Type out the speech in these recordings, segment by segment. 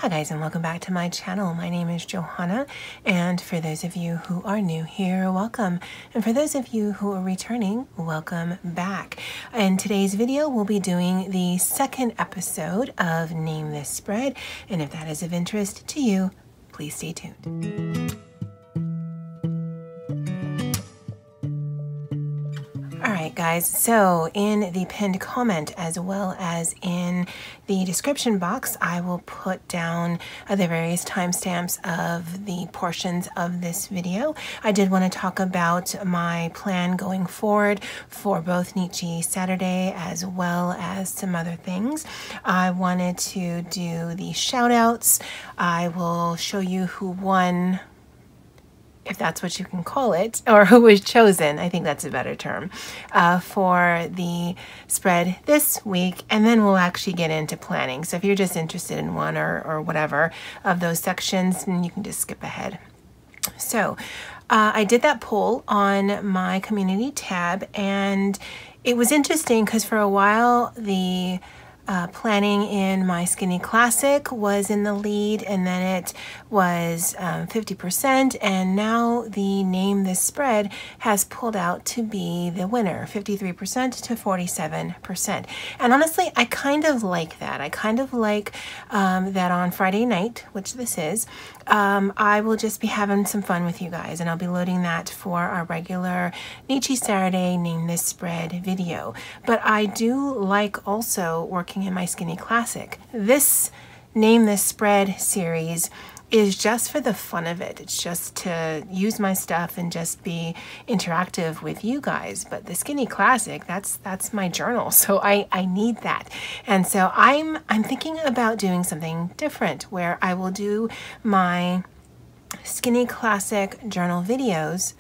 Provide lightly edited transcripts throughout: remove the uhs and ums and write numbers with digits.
Hi guys, and welcome back to my channel. My name is Johanna, and for those of you who are new here, welcome. And for those of you who are returning, welcome back. In today's video, we'll be doing the second episode of Name This Spread, and if that is of interest to you, please stay tuned. Alright guys, so in the pinned comment as well as in the description box, I will put down the various timestamps of the portions of this video. I did want to talk about my plan going forward for both Nichi Saturday as well as some other things. I wanted to do the shout outs. I will show you who won, if that's what you can call it, or who was chosen, I think that's a better term, for the spread this week, and then we'll actually get into planning. So if you're just interested in one or whatever of those sections, then you can just skip ahead. So I did that poll on my community tab, and it was interesting because for a while the planning in my Skinny Classic was in the lead, and then it was 50%, and now the Name This Spread has pulled out to be the winner, 53% to 47%. And honestly, I kind of like that. I kind of like that on Friday night, which this is, I will just be having some fun with you guys, and I'll be loading that for our regular Nichi Saturday Name This Spread video. But I do like also working in my Skinny Classic. This Name This Spread series is just for the fun of it. It's just to use my stuff and just be interactive with you guys. But the Skinny Classic, that's my journal, so I need that. And so I'm thinking about doing something different where I will do my Skinny Classic journal videos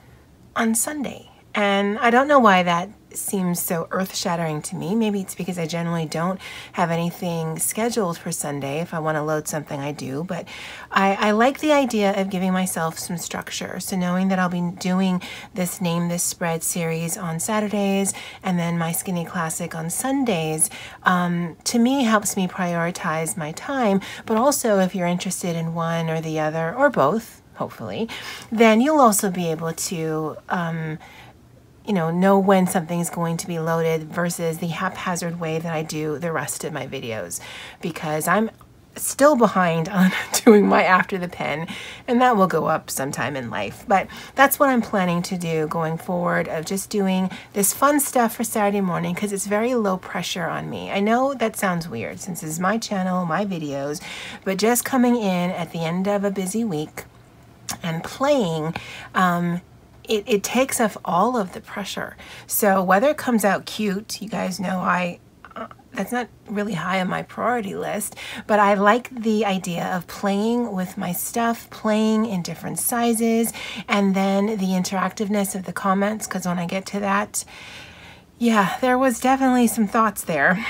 on Sunday. And I don't know why that seems so earth-shattering to me. Maybe it's because I generally don't have anything scheduled for Sunday. If I want to load something, I do. But I like the idea of giving myself some structure. So knowing that I'll be doing this Name This Spread series on Saturdays and then my Skinny Classic on Sundays, to me helps me prioritize my time. But also if you're interested in one or the other, or both, hopefully, then you'll also be able to know when something's going to be loaded versus the haphazard way that I do the rest of my videos, because I'm still behind on doing my After the Pen, and that will go up sometime in life. But that's what I'm planning to do going forward, of just doing this fun stuff for Saturday morning, because it's very low pressure on me. I know that sounds weird since this is my channel, my videos, but just coming in at the end of a busy week and playing, it takes off all of the pressure. So whether it comes out cute, you guys know that's not really high on my priority list, but I like the idea of playing with my stuff, playing in different sizes, and then the interactiveness of the comments, because when I get to that, yeah, there was definitely some thoughts there.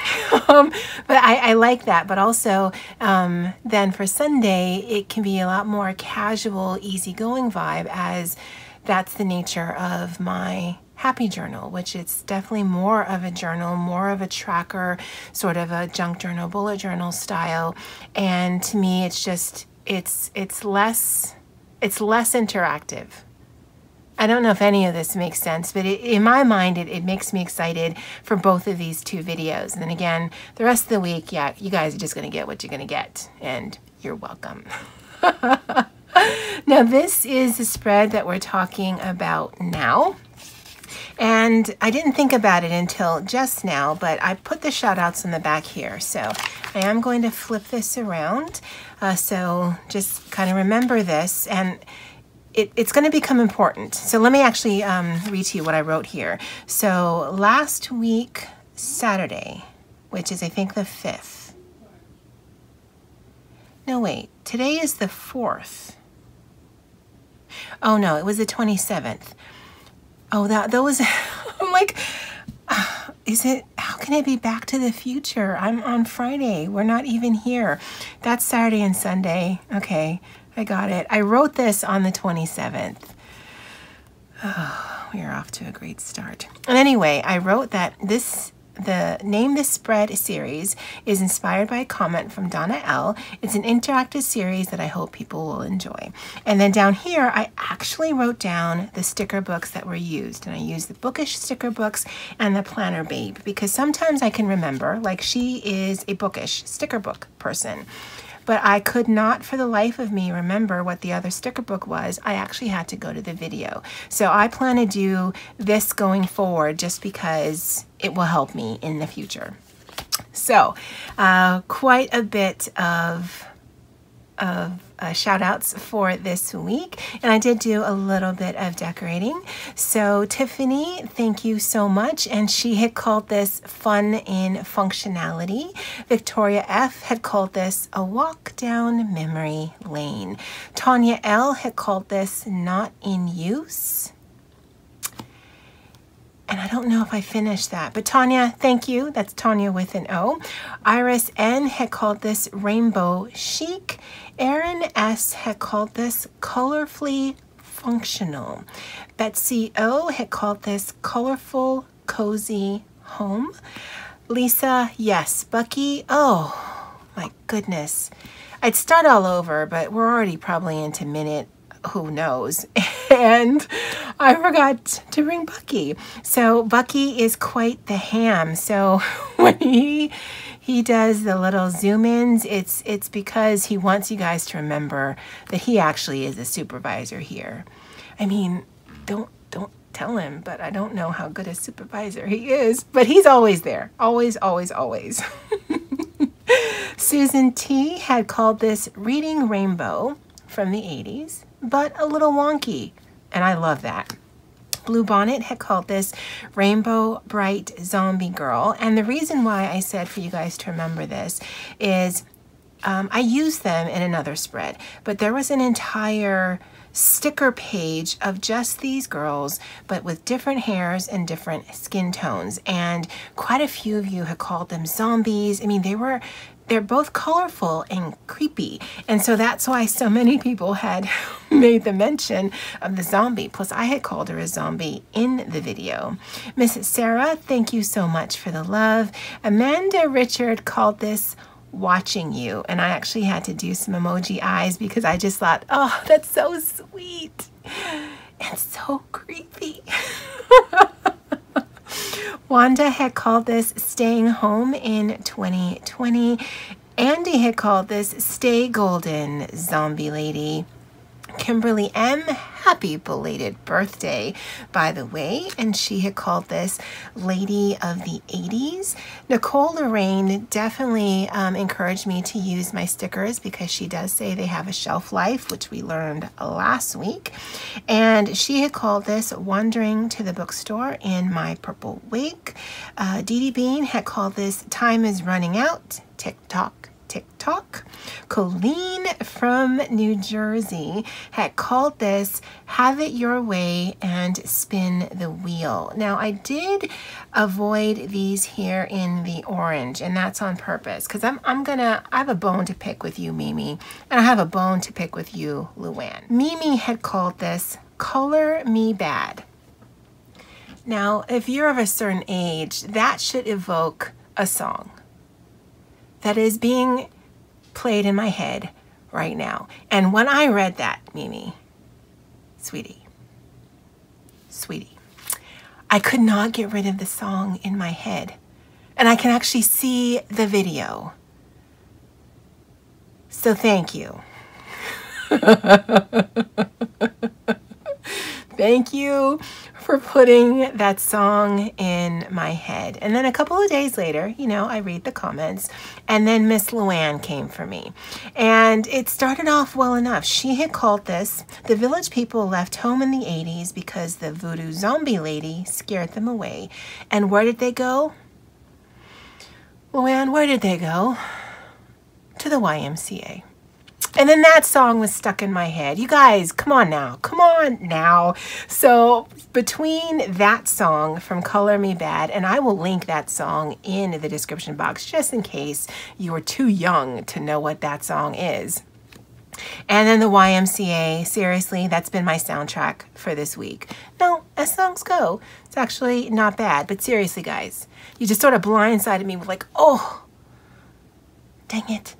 But I like that. But also, then for Sunday, it can be a lot more casual, easygoing vibe, as that's the nature of my happy journal, which it's definitely more of a journal, more of a tracker, sort of a junk journal, bullet journal style. And to me, it's just, it's less interactive. I don't know if any of this makes sense, but in my mind, it makes me excited for both of these two videos. And then again, the rest of the week, yeah, you guys are just going to get what you're going to get, and you're welcome. Now, this is the spread that we're talking about now. And I didn't think about it until just now, but I put the shout outs on the back here. So I am going to flip this around. So just kind of remember this, and it's going to become important. So let me actually read to you what I wrote here. So last week, Saturday, which is I think the 5th. No, wait, today is the 4th. Oh no, it was the 27th. Oh, those, I'm like, how can it be Back to the Future? I'm on Friday. We're not even here. That's Saturday and Sunday. Okay, I got it. I wrote this on the 27th. Oh, we are off to a great start. And anyway, I wrote that this the Name This Spread series is inspired by a comment from Donna L. It's an interactive series that I hope people will enjoy. And then down here, I actually wrote down the sticker books that were used. And I used the bookish sticker books and the planner babe, because sometimes I can remember, like she is a bookish sticker book person. But I could not for the life of me remember what the other sticker book was. I actually had to go to the video. So I plan to do this going forward just because it will help me in the future. So quite a bit of shout outs for this week, and I did do a little bit of decorating. So Tiffany, thank you so much, and she had called this fun in functionality. Victoria F had called this a walk down memory lane. Tanya L had called this not in use. And I don't know if I finished that, but Tanya, thank you. That's Tanya with an O. Iris N had called this rainbow chic. Erin S had called this colorfully functional. Betsy O had called this colorful, cozy home. Lisa, yes. Bucky, oh my goodness. I'd start all over, but we're already probably into minute who knows. And I forgot to bring Bucky. So Bucky is quite the ham. So when he does the little zoom ins, it's because he wants you guys to remember that he actually is a supervisor here. I mean, don't tell him, but I don't know how good a supervisor he is, but he's always there. Always, always, always. Susan T had called this Reading Rainbow from the 80s, but a little wonky, and I love that. Blue Bonnet had called this Rainbow Bright Zombie Girl, and the reason why I said for you guys to remember this is I used them in another spread, but there was an entire sticker page of just these girls, but with different hairs and different skin tones, and quite a few of you had called them zombies. I mean, they're both colorful and creepy. And so that's why so many people had made the mention of the zombie. Plus, I had called her a zombie in the video. Miss Sarah, thank you so much for the love. Amanda Richard called this Watching You. And I actually had to do some emoji eyes because I just thought, oh, that's so sweet and so creepy. Wanda had called this Staying Home in 2020. Andy had called this Stay Golden, Zombie Lady. Kimberly M, happy belated birthday, by the way, and she had called this Lady of the 80s. Nicole Lorraine definitely encouraged me to use my stickers because she does say they have a shelf life, which we learned last week. And she had called this Wandering to the Bookstore in My Purple Wig. Dee Dee Bean had called this Time is Running Out, TikTok. TikTok. Colleen from New Jersey had called this Have It Your Way and Spin the Wheel. Now I did avoid these here in the orange, and that's on purpose because I have a bone to pick with you, Mimi, and I have a bone to pick with you, Luann. Mimi had called this Color Me Bad. Now, if you're of a certain age, that should evoke a song that is being played in my head right now. And when I read that, Mimi, sweetie, I could not get rid of the song in my head. And I can actually see the video. So thank you. Thank you for putting that song in my head. And then a couple of days later, you know, I read the comments, and then Miss Luann came for me. And it started off well enough. She had called this, The Village People Left Home in the 80s because the voodoo zombie lady scared them away. And where did they go? Luann, where did they go? To the YMCA. And then that song was stuck in my head. You guys, come on now. Come on now. So between that song from Color Me Bad, and I will link that song in the description box just in case you are too young to know what that song is. And then the YMCA, seriously, that's been my soundtrack for this week. No, as songs go, it's actually not bad. But seriously, guys, you just sort of blindsided me with like, oh, dang it.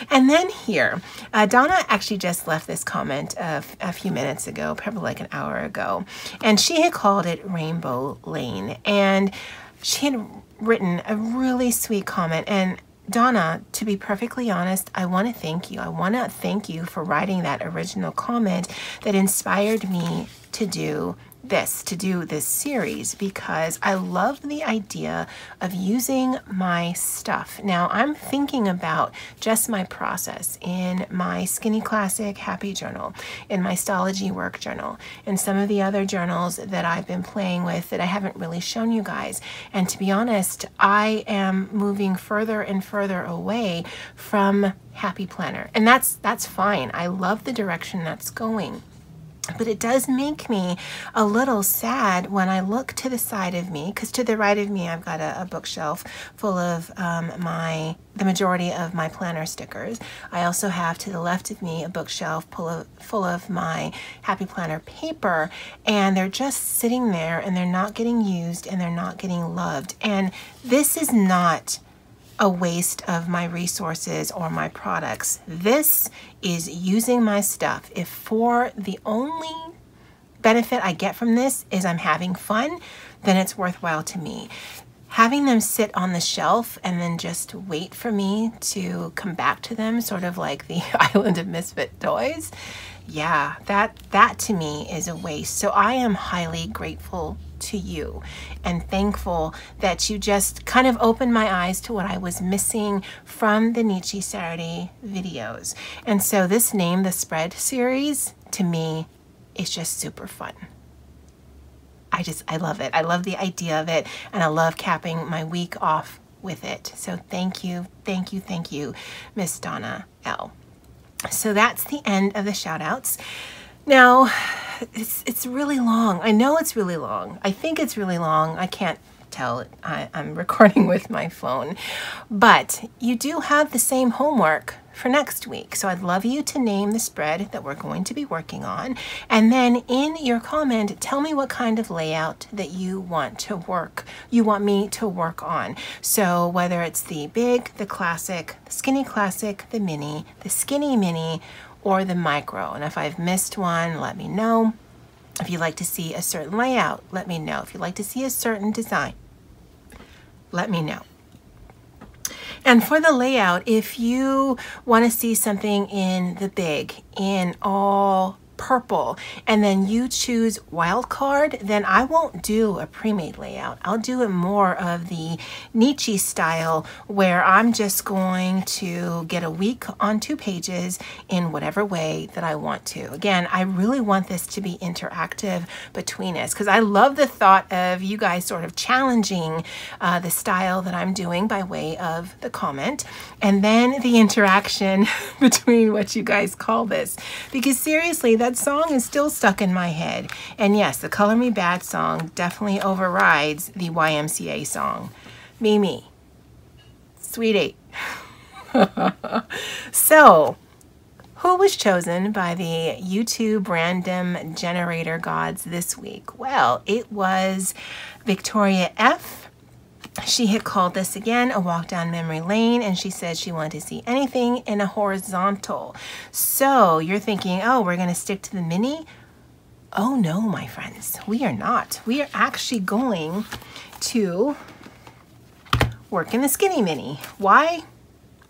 And then here, Donna actually just left this comment a few minutes ago, probably like an hour ago, and she had called it Rainbow Lane, and she had written a really sweet comment. And Donna, to be perfectly honest, I want to thank you. I want to thank you for writing that original comment that inspired me to do this series, because I love the idea of using my stuff. Now I'm thinking about just my process in my Skinny Classic Happy Journal, in my Stology Work Journal, and some of the other journals that I've been playing with that I haven't really shown you guys. And to be honest, I am moving further and further away from Happy Planner, and that's fine. I love the direction that's going. But it does make me a little sad when I look to the side of me, because to the right of me I've got a bookshelf full of the majority of my planner stickers. I also have to the left of me a bookshelf full of my Happy Planner paper, and they're just sitting there and they're not getting used and they're not getting loved. And this is not a waste of my resources or my products. This is using my stuff. If for the only benefit I get from this is I'm having fun, then it's worthwhile to me. Having them sit on the shelf and then just wait for me to come back to them, sort of like the Island of Misfit Toys, yeah, that to me is a waste. So I am highly grateful to you and thankful that you just kind of opened my eyes to what I was missing from the Nichi Saturday videos. And so this Name the Spread series, to me, is just super fun. I love it. I love the idea of it, and I love capping my week off with it. So thank you, Miss Donna L. So that's the end of the shout outs. Now, it's really long. I know it's really long. I think it's really long. I can't tell. I'm recording with my phone. But you do have the same homework for next week. So I'd love you to name the spread that we're going to be working on. And then in your comment, tell me what kind of layout that you want me to work on. So whether it's the big, the classic, the Skinny Classic, the mini, the Skinny Mini, or the micro. And if I've missed one, let me know. If you'd like to see a certain layout, let me know. If you'd like to see a certain design, let me know. And for the layout, if you want to see something in the big, in all purple, and then you choose wildcard, then I won't do a pre-made layout. I'll do it more of the Nichi style, where I'm just going to get a week on 2 pages in whatever way that I want to. Again, I really want this to be interactive between us, because I love the thought of you guys sort of challenging the style that I'm doing by way of the comment, and then the interaction between what you guys call this. Because seriously, that song is still stuck in my head. And yes, the Color Me Bad song definitely overrides the YMCA song. Me. Sweet 8. So, who was chosen by the YouTube random generator gods this week? Well, it was Victoria F. She had called this again a walk down memory lane, and she said she wanted to see anything in a horizontal. So you're thinking, oh, we're going to stick to the mini? Oh no, my friends, we are not. We are actually going to work in the Skinny Mini. Why?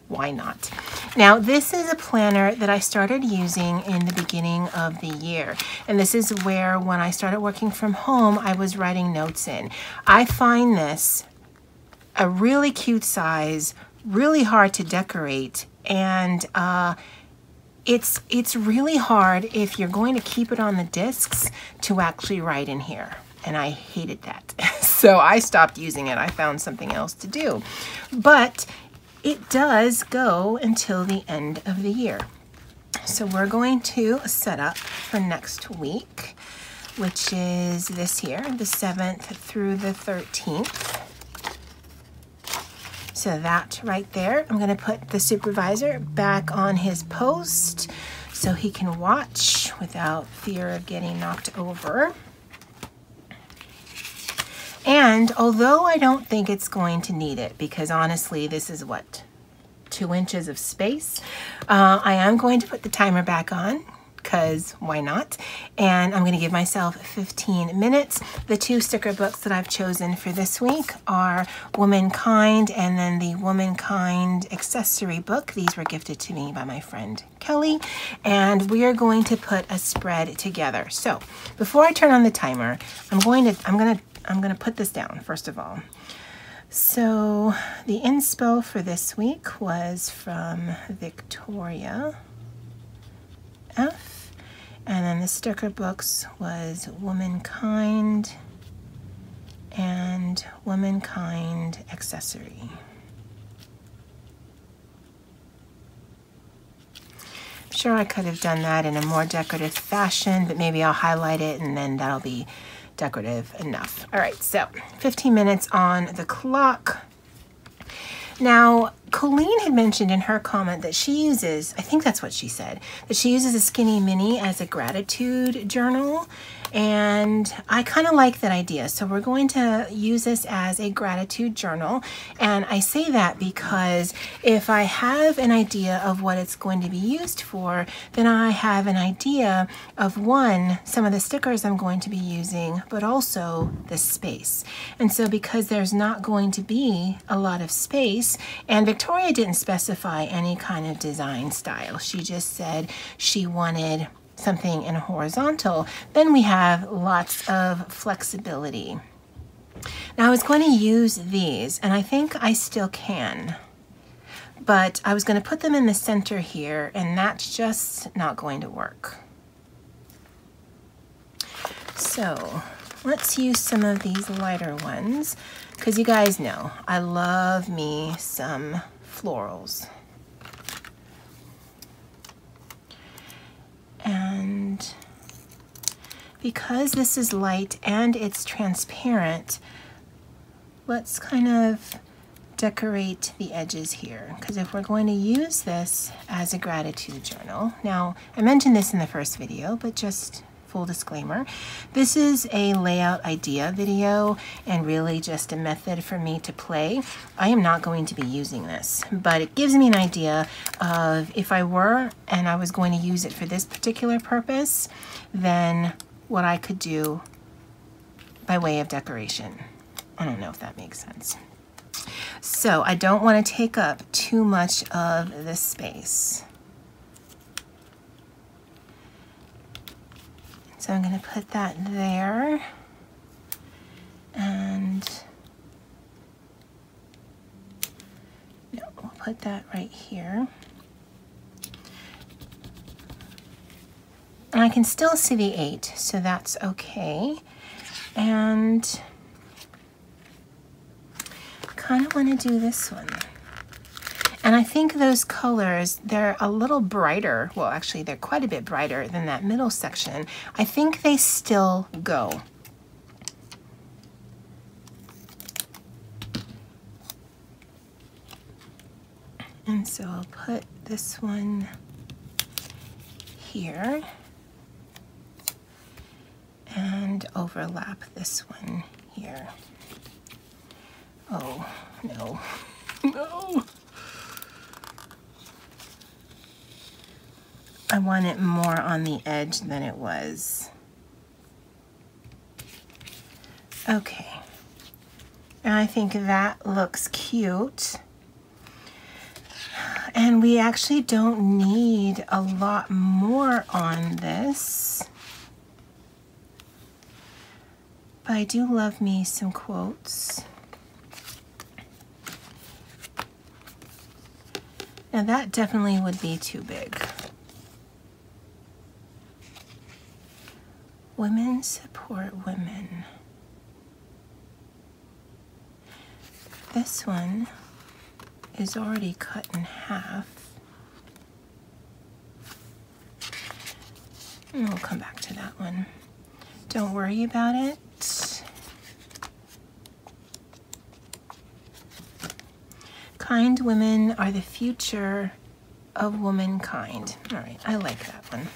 Why not? Now, this is a planner that I started using in the beginning of the year. And this is where, when I started working from home, I was writing notes in. I find this a really cute size, really hard to decorate, and it's really hard if you're going to keep it on the discs to actually write in here. And I hated that. So I stopped using it. I found something else to do. But it does go until the end of the year. So we're going to set up for next week, which is this here, the 7th through the 13th. So that right there, I'm going to put the supervisor back on his post. so he can watch without fear of getting knocked over. And although I don't think it's going to need it, because honestly, this is what, 2 inches of space, I am going to put the timer back on, because why not? And I'm going to give myself 15 minutes. The 2 sticker books that I've chosen for this week are Womankind and then the Womankind accessory book. These were gifted to me by my friend Kelly, and we are going to put a spread together. So before I turn on the timer, I'm going to put this down first of all. So the inspo for this week was from Victoria F. And then the sticker books was Womankind and Womankind accessory. I'm sure I could have done that in a more decorative fashion, but maybe I'll highlight it and then that'll be decorative enough. All right, so 15 minutes on the clock. Now, Colleen had mentioned in her comment that she uses, I think that's what she said, that she uses a Skinny Mini as a gratitude journal. And I kind of like that idea. So we're going to use this as a gratitude journal. And I say that because if I have an idea of what it's going to be used for, then I have an idea of one, some of the stickers I'm going to be using, but also the space. And so because there's not going to be a lot of space, and Victoria didn't specify any kind of design style. She just said she wanted something in horizontal, then we have lots of flexibility. Now I was going to use these, and I think I still can, but I was going to put them in the center here, and that's just not going to work. So let's use some of these lighter ones, because you guys know I love me some florals. And because this is light and it's transparent, let's kind of decorate the edges here, because if we're going to use this as a gratitude journal, now I mentioned this in the first video, but just full disclaimer, this is a layout idea video and really just a method for me to play. I am not going to be using this, but it gives me an idea of if I were and I was going to use it for this particular purpose, then what I could do by way of decoration. I don't know if that makes sense. So I don't want to take up too much of the space. So I'm going to put that there, and no, we'll put that right here. And I can still see the 8, so that's okay. And I kind of want to do this one. And I think those colors, they're a little brighter. Well, actually, they're quite a bit brighter than that middle section. I think they still go. And so I'll put this one here and overlap this one here. Oh, no, no. I want it more on the edge than it was. Okay, and I think that looks cute. And we actually don't need a lot more on this. But I do love me some quotes. Now that definitely would be too big. Women support women. This one is already cut in half. And we'll come back to that one. Don't worry about it. Kind women are the future of womankind. All right, I like that one.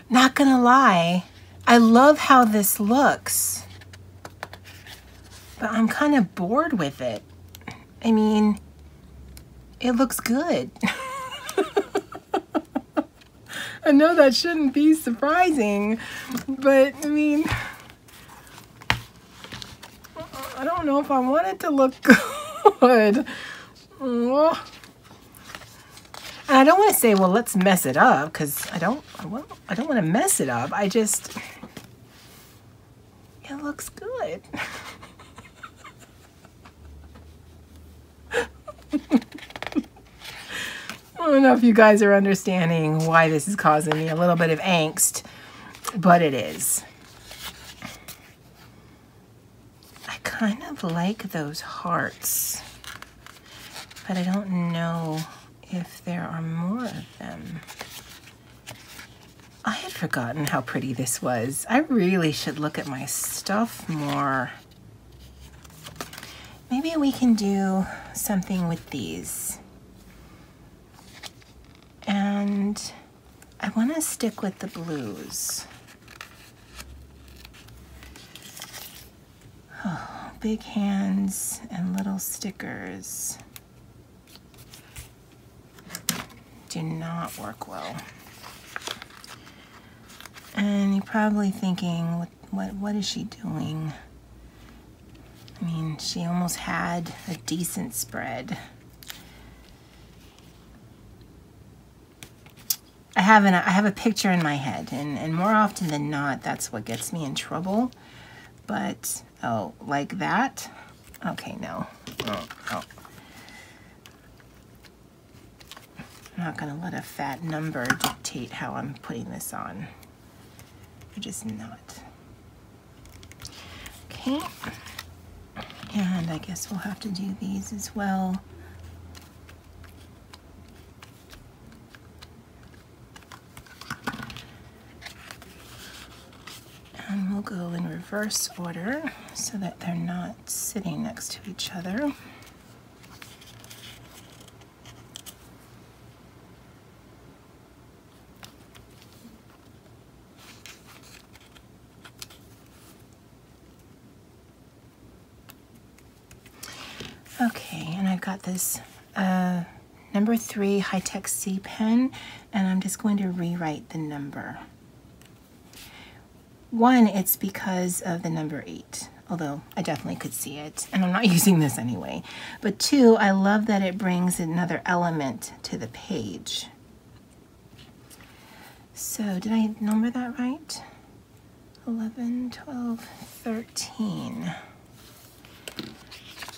Not gonna lie, I love how this looks, but I'm kind of bored with it. I mean, it looks good. I know that shouldn't be surprising, but I mean, I don't know if I want it to look good. And I don't want to say, well, let's mess it up, because I don't want to mess it up. It looks good. I don't know if you guys are understanding why this is causing me a little bit of angst, but it is. I kind of like those hearts, but I don't know if there are more of them. I had forgotten how pretty this was. I really should look at my stuff more. Maybe we can do something with these. And I want to stick with the blues. Oh, big hands and little stickers do not work well. And you're probably thinking, what is she doing? I mean, she almost had a decent spread. I have a picture in my head, and more often than not, that's what gets me in trouble. But, oh, like that? Okay, no. Oh. I'm not gonna let a fat number dictate how I'm putting this on. I'm just not. Okay. And I guess we'll have to do these as well. And we'll go in reverse order so that they're not sitting next to each other. Okay, and I've got this number 3 high-tech C pen, and I'm just going to rewrite the number. 1, it's because of the number 8, although I definitely could see it, and I'm not using this anyway. But 2, I love that it brings another element to the page. So did I number that right? 11, 12, 13.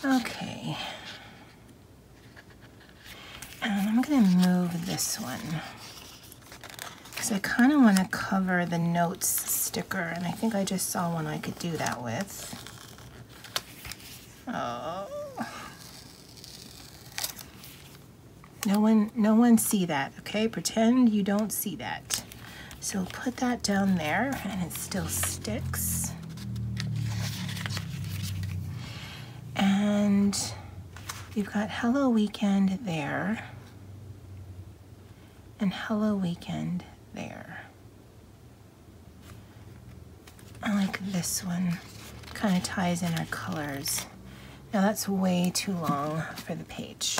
Okay. And I'm going to move this one because I kind of want to cover the notes sticker, and I think I just saw one I could do that with. Oh. No one see that, okay? Pretend you don't see that. So put that down there, and it still sticks. And you've got Hello Weekend there, and Hello Weekend there. I like this one. Kind of ties in our colors. Now that's way too long for the page.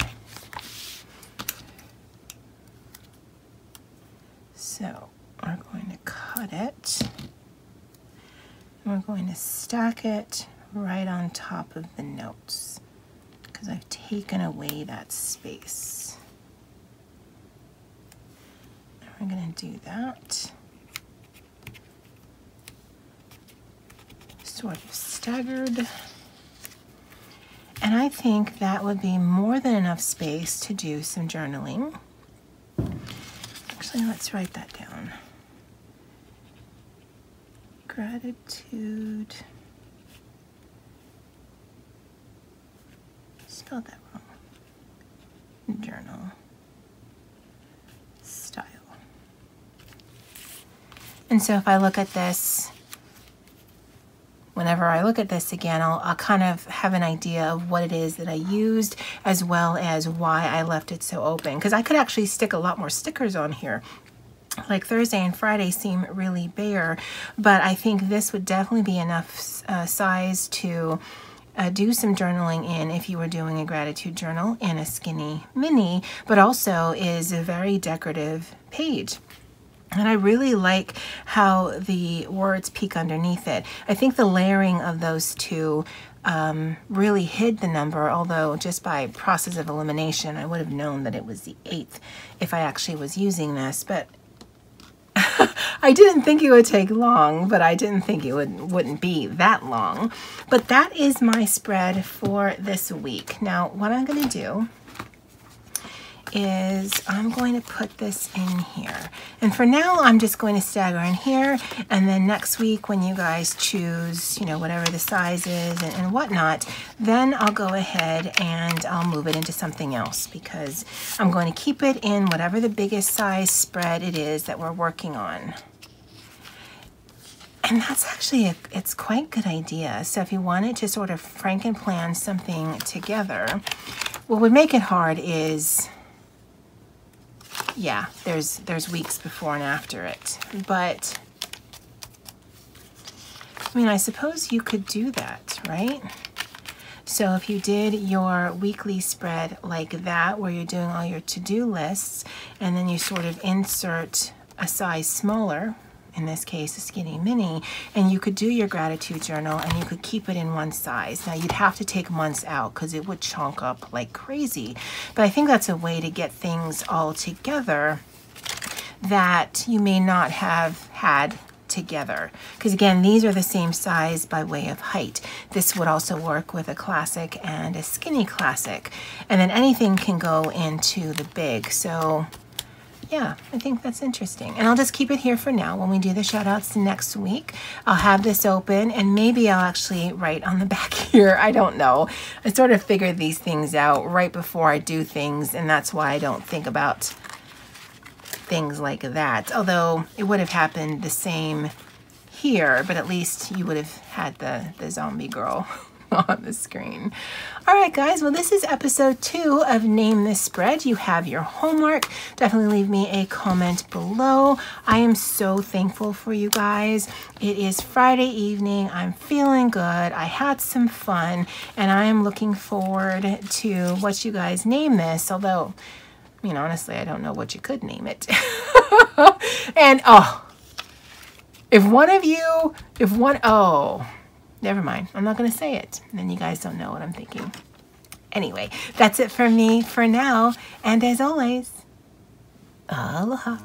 So we're going to cut it. And we're going to stack it right on top of the notes because I've taken away that space. And we're going to do that. Sort of staggered. And I think that would be more than enough space to do some journaling. Actually, let's write that down. Gratitude. Spelled that wrong. Journal. Style. And so if I look at this, whenever I look at this again, I'll kind of have an idea of what it is that I used, as well as why I left it so open. Because I could actually stick a lot more stickers on here. Like Thursday and Friday seem really bare, but I think this would definitely be enough size to do some journaling in if you were doing a gratitude journal in a skinny mini, but also is a very decorative page. And I really like how the words peek underneath it. I think the layering of those two really hid the number, although just by process of elimination, I would have known that it was the 8th if I actually was using this. But I didn't think it would take long, but I didn't think it wouldn't be that long. But that is my spread for this week. Now, what I'm going to do is I'm going to put this in here. And for now, I'm just going to stagger in here. And then next week, when you guys choose, you know, whatever the size is and whatnot, then I'll go ahead and I'll move it into something else, because I'm going to keep it in whatever the biggest size spread it is that we're working on. And that's actually, it's quite a good idea. So if you wanted to sort of Franken-plan something together, what would make it hard is, yeah, there's weeks before and after it. But, I mean, I suppose you could do that, right? So if you did your weekly spread like that, where you're doing all your to-do lists, and then you sort of insert a size smaller, in this case a skinny mini, and you could do your gratitude journal and you could keep it in one size. Now you'd have to take months out because it would chunk up like crazy, but I think that's a way to get things all together that you may not have had together, because again, these are the same size by way of height. This would also work with a classic and a skinny classic, and then anything can go into the big. So yeah, I think that's interesting. And I'll just keep it here for now. When we do the shout outs next week, I'll have this open, and maybe I'll actually write on the back here. I don't know. I sort of figured these things out right before I do things, and that's why I don't think about things like that. Although it would have happened the same here, but at least you would have had the zombie girl on the screen. All right, guys. Well, this is episode 2 of Name This Spread. You have your homework. Definitely leave me a comment below. I am so thankful for you guys. It is Friday evening. I'm feeling good. I had some fun, and I am looking forward to what you guys name this. Although, I mean, honestly, I don't know what you could name it. And, oh, never mind. I'm not going to say it. And then you guys don't know what I'm thinking. Anyway, that's it from me for now. And as always, aloha.